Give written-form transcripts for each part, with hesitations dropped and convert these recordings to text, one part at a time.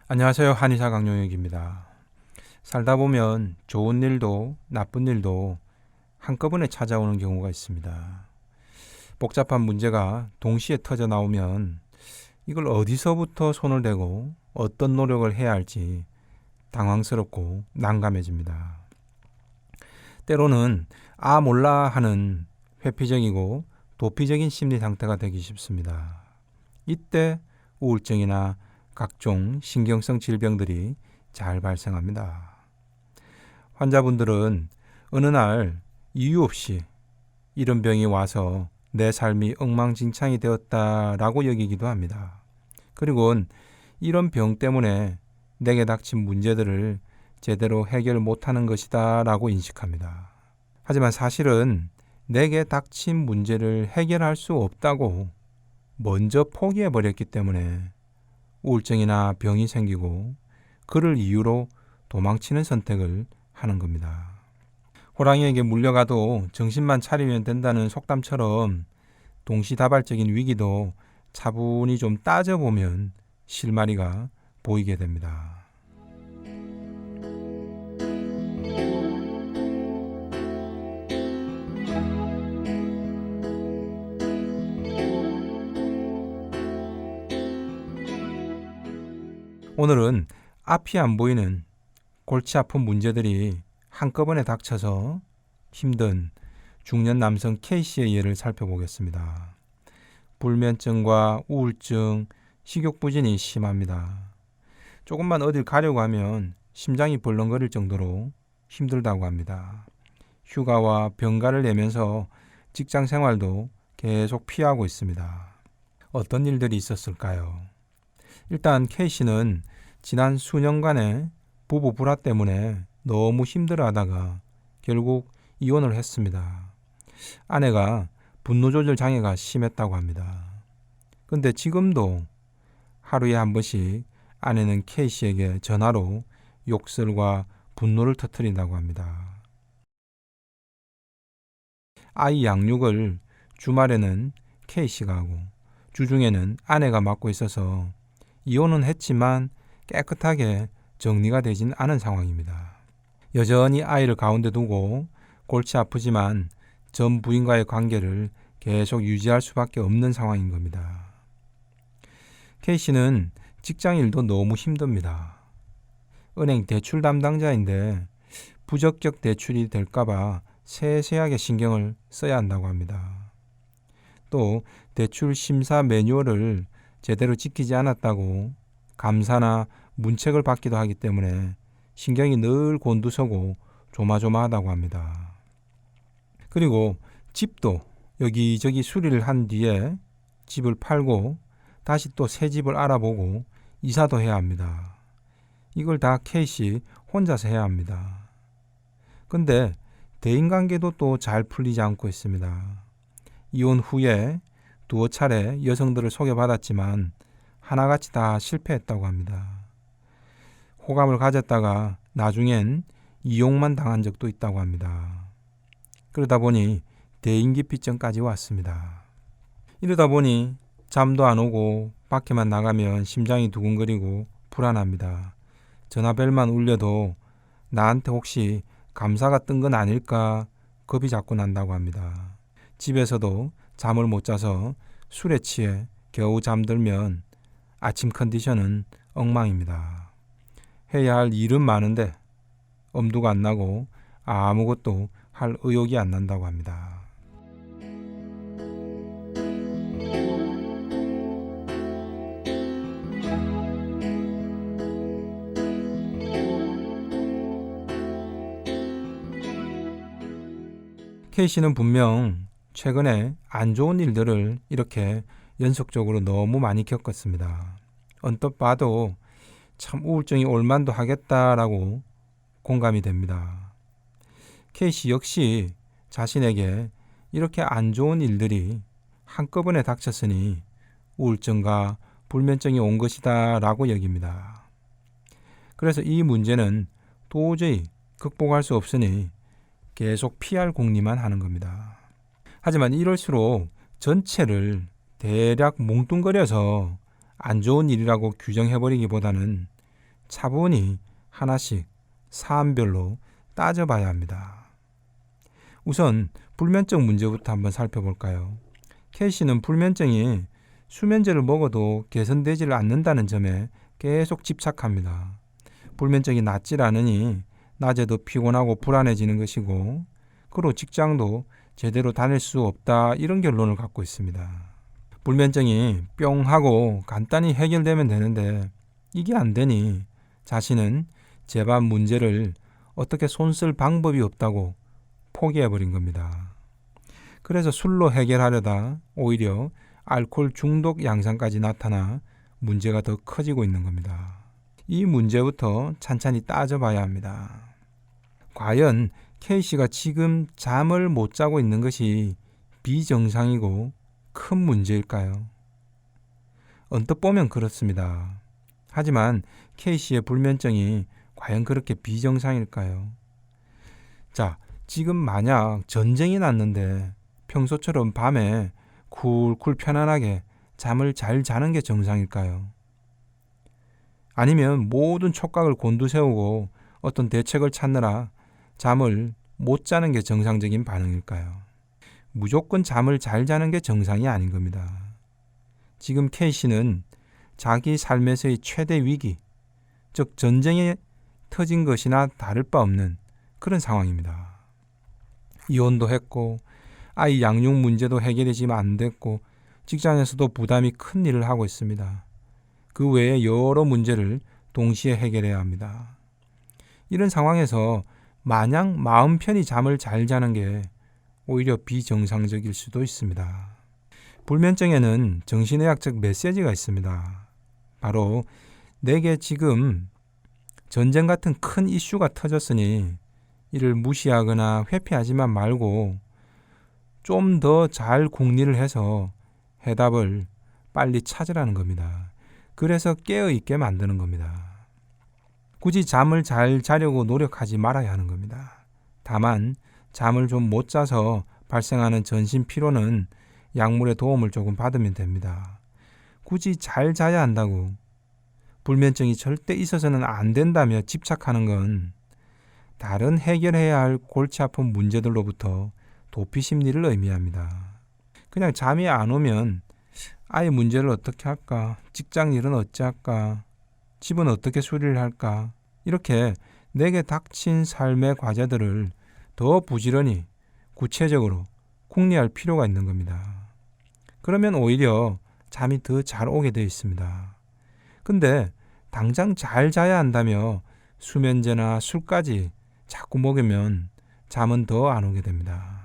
안녕하세요. 한의사 강용혁입니다. 살다 보면 좋은 일도 나쁜 일도 한꺼번에 찾아오는 경우가 있습니다. 복잡한 문제가 동시에 터져 나오면 이걸 어디서부터 손을 대고 어떤 노력을 해야 할지 당황스럽고 난감해집니다. 때로는 몰라 하는 회피적이고 도피적인 심리 상태가 되기 쉽습니다. 이때 우울증이나 각종 신경성 질병들이 잘 발생합니다. 환자분들은 어느 날 이유 없이 이런 병이 와서 내 삶이 엉망진창이 되었다라고 여기기도 합니다. 그리고 이런 병 때문에 내게 닥친 문제들을 제대로 해결 못하는 것이다 라고 인식합니다. 하지만 사실은 내게 닥친 문제를 해결할 수 없다고 먼저 포기해버렸기 때문에 우울증이나 병이 생기고 그를 이유로 도망치는 선택을 하는 겁니다. 호랑이에게 물려가도 정신만 차리면 된다는 속담처럼 동시다발적인 위기도 차분히 좀 따져보면 실마리가 보이게 됩니다. 오늘은 앞이 안 보이는 골치 아픈 문제들이 한꺼번에 닥쳐서 힘든 중년 남성 K씨의 예를 살펴보겠습니다. 불면증과 우울증, 식욕부진이 심합니다. 조금만 어딜 가려고 하면 심장이 벌렁거릴 정도로 힘들다고 합니다. 휴가와 병가를 내면서 직장 생활도 계속 피하고 있습니다. 어떤 일들이 있었을까요? 일단 K씨는 지난 수년간의 부부 불화 때문에 너무 힘들어하다가 결국 이혼을 했습니다. 아내가 분노 조절 장애가 심했다고 합니다. 근데 지금도 하루에 한 번씩 아내는 K씨에게 전화로 욕설과 분노를 터뜨린다고 합니다. 아이 양육을 주말에는 K씨가 하고 주중에는 아내가 맡고 있어서 이혼은 했지만 깨끗하게 정리가 되진 않은 상황입니다. 여전히 아이를 가운데 두고 골치 아프지만 전 부인과의 관계를 계속 유지할 수밖에 없는 상황인 겁니다. K씨는 직장 일도 너무 힘듭니다. 은행 대출 담당자인데 부적격 대출이 될까봐 세세하게 신경을 써야 한다고 합니다. 또 대출 심사 매뉴얼을 제대로 지키지 않았다고 감사나 문책을 받기도 하기 때문에 신경이 늘 곤두서고 조마조마하다고 합니다. 그리고 집도 여기저기 수리를 한 뒤에 집을 팔고 다시 또 새 집을 알아보고 이사도 해야 합니다. 이걸 다 K씨 혼자서 해야 합니다. 근데 대인관계도 또 잘 풀리지 않고 있습니다. 이혼 후에 두어 차례 여성들을 소개받았지만 하나같이 다 실패했다고 합니다. 호감을 가졌다가 나중엔 이용만 당한 적도 있다고 합니다. 그러다 보니 대인기피증까지 왔습니다. 이러다 보니 잠도 안 오고 밖에만 나가면 심장이 두근거리고 불안합니다. 전화벨만 울려도 나한테 혹시 감사가 뜬 건 아닐까 겁이 자꾸 난다고 합니다. 집에서도 잠을 못 자서 술에 취해 겨우 잠들면 아침 컨디션은 엉망입니다. 해야 할 일은 많은데 엄두가 안 나고 아무것도 할 의욕이 안 난다고 합니다. K씨는 분명 최근에 안 좋은 일들을 이렇게 연속적으로 너무 많이 겪었습니다. 언뜻 봐도 참 우울증이 올만도 하겠다라고 공감이 됩니다. K씨 역시 자신에게 이렇게 안 좋은 일들이 한꺼번에 닥쳤으니 우울증과 불면증이 온 것이다 라고 여깁니다. 그래서 이 문제는 도저히 극복할 수 없으니 계속 피할 궁리만 하는 겁니다. 하지만 이럴수록 전체를 대략 뭉뚱그려서 안 좋은 일이라고 규정해버리기보다는 차분히 하나씩 사안별로 따져봐야 합니다. 우선 불면증 문제부터 한번 살펴볼까요? K씨는 불면증이 수면제를 먹어도 개선되지를 않는다는 점에 계속 집착합니다. 불면증이 낫질 않으니 낮에도 피곤하고 불안해지는 것이고, 그로 직장도 제대로 다닐 수 없다, 이런 결론을 갖고 있습니다. 불면증이 뿅 하고 간단히 해결되면 되는데 이게 안 되니 자신은 재반 문제를 어떻게 손쓸 방법이 없다고 포기해버린 겁니다. 그래서 술로 해결하려다 오히려 알코올 중독 양상까지 나타나 문제가 더 커지고 있는 겁니다. 이 문제부터 찬찬히 따져봐야 합니다. 과연 K씨가 지금 잠을 못 자고 있는 것이 비정상이고 큰 문제일까요? 언뜻 보면 그렇습니다. 하지만 K씨의 불면증이 과연 그렇게 비정상일까요? 자, 지금 만약 전쟁이 났는데 평소처럼 밤에 쿨쿨 편안하게 잠을 잘 자는 게 정상일까요? 아니면 모든 촉각을 곤두세우고 어떤 대책을 찾느라 잠을 못 자는 게 정상적인 반응일까요? 무조건 잠을 잘 자는 게 정상이 아닌 겁니다. 지금 K씨는 자기 삶에서의 최대 위기, 즉 전쟁에 터진 것이나 다를 바 없는 그런 상황입니다. 이혼도 했고 아이 양육 문제도 해결되지 안 됐고 직장에서도 부담이 큰 일을 하고 있습니다. 그 외에 여러 문제를 동시에 해결해야 합니다. 이런 상황에서 마냥 마음 편히 잠을 잘 자는 게 오히려 비정상적일 수도 있습니다. 불면증에는 정신의학적 메시지가 있습니다. 바로 내게 지금 전쟁 같은 큰 이슈가 터졌으니 이를 무시하거나 회피하지만 말고 좀 더 잘 궁리를 해서 해답을 빨리 찾으라는 겁니다. 그래서 깨어있게 만드는 겁니다. 굳이 잠을 잘 자려고 노력하지 말아야 하는 겁니다. 다만 잠을 좀 못 자서 발생하는 전신 피로는 약물의 도움을 조금 받으면 됩니다. 굳이 잘 자야 한다고 불면증이 절대 있어서는 안 된다며 집착하는 건 다른 해결해야 할 골치 아픈 문제들로부터 도피 심리를 의미합니다. 그냥 잠이 안 오면 아이 문제를 어떻게 할까? 직장 일은 어찌할까? 집은 어떻게 수리를 할까? 이렇게 내게 닥친 삶의 과제들을 더 부지런히 구체적으로 궁리할 필요가 있는 겁니다. 그러면 오히려 잠이 더 잘 오게 되어 있습니다. 근데 당장 잘 자야 한다며 수면제나 술까지 자꾸 먹으면 잠은 더 안 오게 됩니다.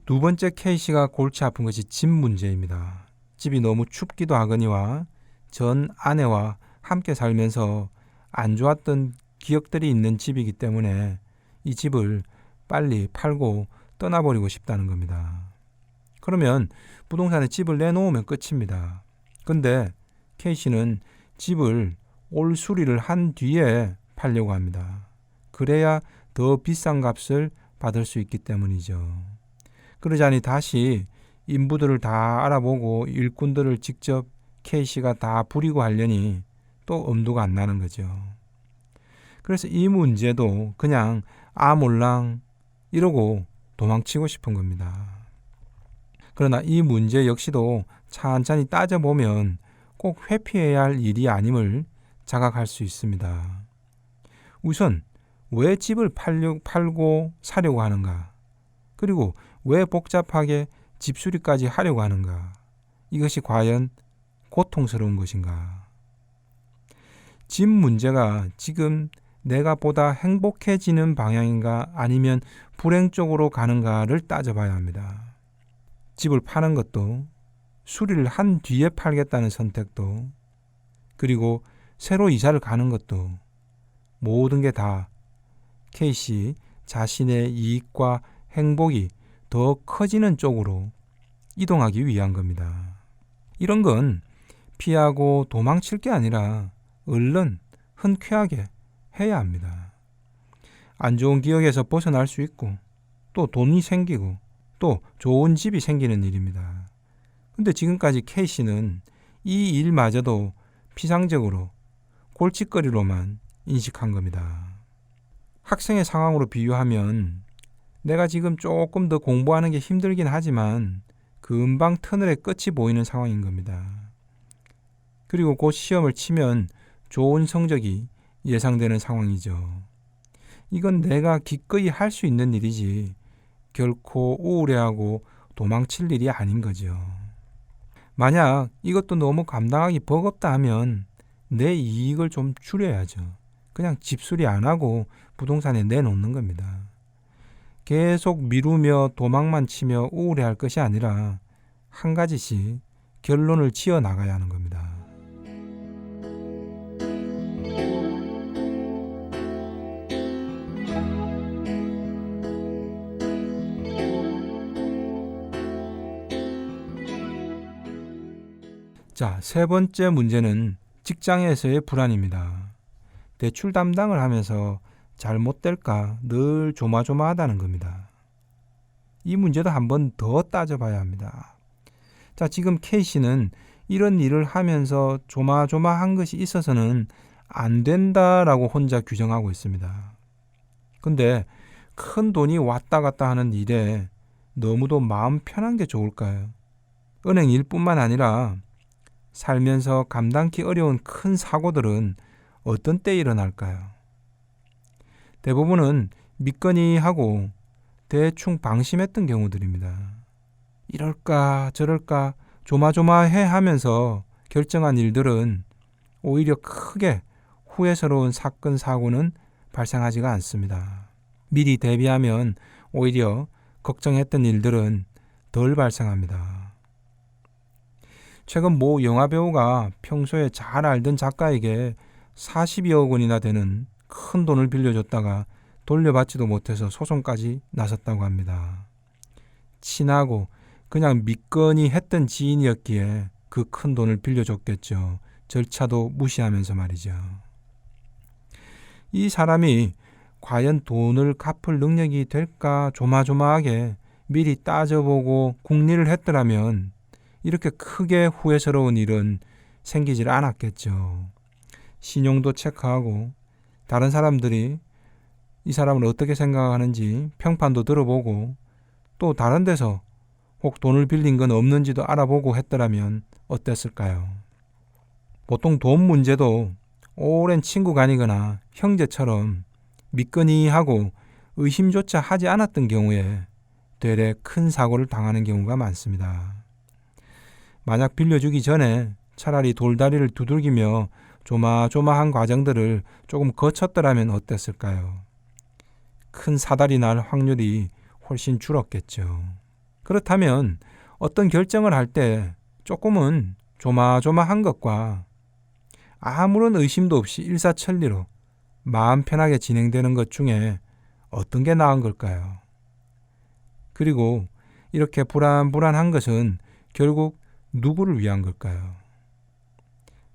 두 번째 K씨가 골치 아픈 것이 집 문제입니다. 집이 너무 춥기도 하거니와 전 아내와 함께 살면서 안 좋았던 기억들이 있는 집이기 때문에 이 집을 빨리 팔고 떠나버리고 싶다는 겁니다. 그러면 부동산에 집을 내놓으면 끝입니다. 근데 K씨는 집을 올 수리를 한 뒤에 팔려고 합니다. 그래야 더 비싼 값을 받을 수 있기 때문이죠. 그러자니 다시 인부들을 다 알아보고 일꾼들을 직접 K씨가 다 부리고 하려니 또 엄두가 안 나는 거죠. 그래서 이 문제도 그냥 몰랑 이러고 도망치고 싶은 겁니다. 그러나 이 문제 역시도 찬찬히 따져보면 꼭 회피해야 할 일이 아님을 자각할 수 있습니다. 우선 왜 집을 팔고 사려고 하는가? 그리고 왜 복잡하게 집수리까지 하려고 하는가? 이것이 과연 고통스러운 것인가? 집 문제가 지금 내가 보다 행복해지는 방향인가 아니면 불행 쪽으로 가는가를 따져봐야 합니다. 집을 파는 것도, 수리를 한 뒤에 팔겠다는 선택도, 그리고 새로 이사를 가는 것도 모든 게 다 K씨 자신의 이익과 행복이 더 커지는 쪽으로 이동하기 위한 겁니다. 이런 건 피하고 도망칠 게 아니라 얼른 흔쾌하게 해야 합니다. 안 좋은 기억에서 벗어날 수 있고 또 돈이 생기고 또 좋은 집이 생기는 일입니다. 근데 지금까지 K씨는 이 일마저도 피상적으로 골칫거리로만 인식한 겁니다. 학생의 상황으로 비유하면 내가 지금 조금 더 공부하는 게 힘들긴 하지만 금방 터널의 끝이 보이는 상황인 겁니다. 그리고 곧 시험을 치면 좋은 성적이 예상되는 상황이죠. 이건 내가 기꺼이 할 수 있는 일이지 결코 우울해하고 도망칠 일이 아닌 거죠. 만약 이것도 너무 감당하기 버겁다 하면 내 이익을 좀 줄여야죠. 그냥 집수리 안 하고 부동산에 내놓는 겁니다. 계속 미루며 도망만 치며 우울해할 것이 아니라 한 가지씩 결론을 지어 나가야 하는 겁니다. 자, 세 번째 문제는 직장에서의 불안입니다. 대출 담당을 하면서 잘못될까 늘 조마조마하다는 겁니다. 이 문제도 한번 더 따져봐야 합니다. 자, 지금 K씨는 이런 일을 하면서 조마조마한 것이 있어서는 안 된다라고 혼자 규정하고 있습니다. 근데 큰 돈이 왔다 갔다 하는 일에 너무도 마음 편한 게 좋을까요? 은행 일뿐만 아니라 살면서 감당기 어려운 큰 사고들은 어떤 때 일어날까요? 대부분은 믿거니하고 대충 방심했던 경우들입니다. 이럴까 저럴까 조마조마해 하면서 결정한 일들은 오히려 크게 후회스러운 사건 사고는 발생하지가 않습니다. 미리 대비하면 오히려 걱정했던 일들은 덜 발생합니다. 최근 모 영화배우가 평소에 잘 알던 작가에게 40여억 원이나 되는 큰 돈을 빌려줬다가 돌려받지도 못해서 소송까지 나섰다고 합니다. 친하고 그냥 믿거니 했던 지인이었기에 그 큰 돈을 빌려줬겠죠. 절차도 무시하면서 말이죠. 이 사람이 과연 돈을 갚을 능력이 될까 조마조마하게 미리 따져보고 궁리를 했더라면 이렇게 크게 후회스러운 일은 생기질 않았겠죠. 신용도 체크하고 다른 사람들이 이 사람을 어떻게 생각하는지 평판도 들어보고 또 다른 데서 혹 돈을 빌린 건 없는지도 알아보고 했더라면 어땠을까요? 보통 돈 문제도 오랜 친구가 아니거나 형제처럼 믿거니 하고 의심조차 하지 않았던 경우에 되레 큰 사고를 당하는 경우가 많습니다. 만약 빌려주기 전에 차라리 돌다리를 두들기며 조마조마한 과정들을 조금 거쳤더라면 어땠을까요? 큰 사달이 날 확률이 훨씬 줄었겠죠. 그렇다면 어떤 결정을 할 때 조금은 조마조마한 것과 아무런 의심도 없이 일사천리로 마음 편하게 진행되는 것 중에 어떤 게 나은 걸까요? 그리고 이렇게 불안한 것은 결국 누구를 위한 걸까요?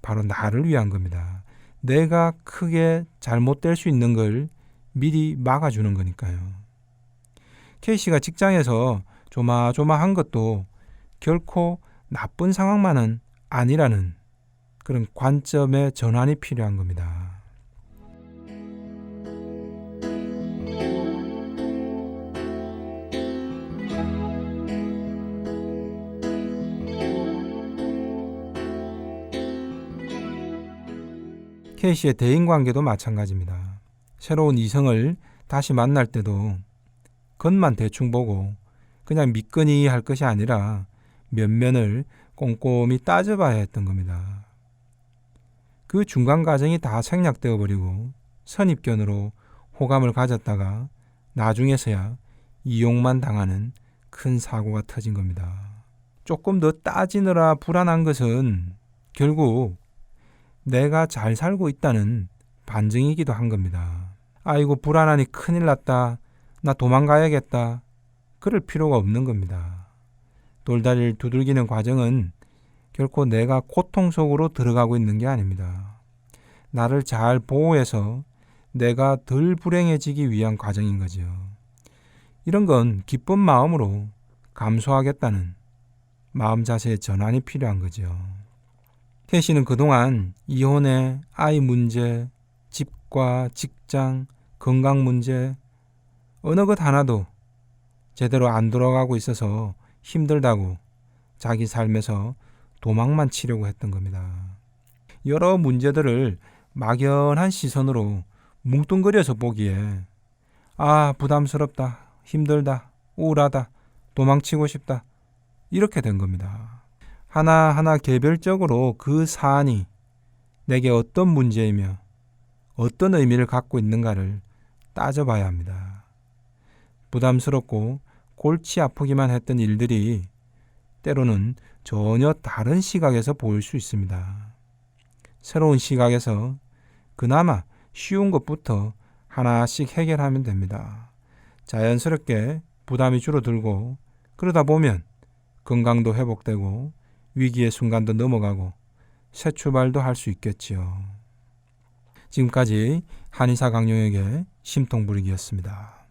바로 나를 위한 겁니다. 내가 크게 잘못될 수 있는 걸 미리 막아주는 거니까요. K씨가 직장에서 조마조마한 것도 결코 나쁜 상황만은 아니라는 그런 관점의 전환이 필요한 겁니다. K씨의 대인관계도 마찬가지입니다. 새로운 이성을 다시 만날 때도 겉만 대충 보고 그냥 믿거니 할 것이 아니라 면면을 꼼꼼히 따져봐야 했던 겁니다. 그 중간 과정이 다 생략되어 버리고 선입견으로 호감을 가졌다가 나중에서야 이용만 당하는 큰 사고가 터진 겁니다. 조금 더 따지느라 불안한 것은 결국 내가 잘 살고 있다는 반증이기도 한 겁니다. 아이고 불안하니 큰일 났다. 나 도망가야겠다. 그럴 필요가 없는 겁니다. 돌다리를 두들기는 과정은 결코 내가 고통 속으로 들어가고 있는 게 아닙니다. 나를 잘 보호해서 내가 덜 불행해지기 위한 과정인 거죠. 이런 건 기쁜 마음으로 감수하겠다는 마음 자세의 전환이 필요한 거죠. 태희 씨는 그동안 이혼에 아이 문제, 집과 직장, 건강 문제 어느 것 하나도 제대로 안 돌아가고 있어서 힘들다고 자기 삶에서 도망만 치려고 했던 겁니다. 여러 문제들을 막연한 시선으로 뭉뚱그려서 보기에 부담스럽다, 힘들다, 우울하다, 도망치고 싶다 이렇게 된 겁니다. 하나하나 개별적으로 그 사안이 내게 어떤 문제이며 어떤 의미를 갖고 있는가를 따져봐야 합니다. 부담스럽고 골치 아프기만 했던 일들이 때로는 전혀 다른 시각에서 보일 수 있습니다. 새로운 시각에서 그나마 쉬운 것부터 하나씩 해결하면 됩니다. 자연스럽게 부담이 줄어들고 그러다 보면 건강도 회복되고 위기의 순간도 넘어가고 새 출발도 할 수 있겠지요. 지금까지 한의사 강용혁의 심통부리기였습니다.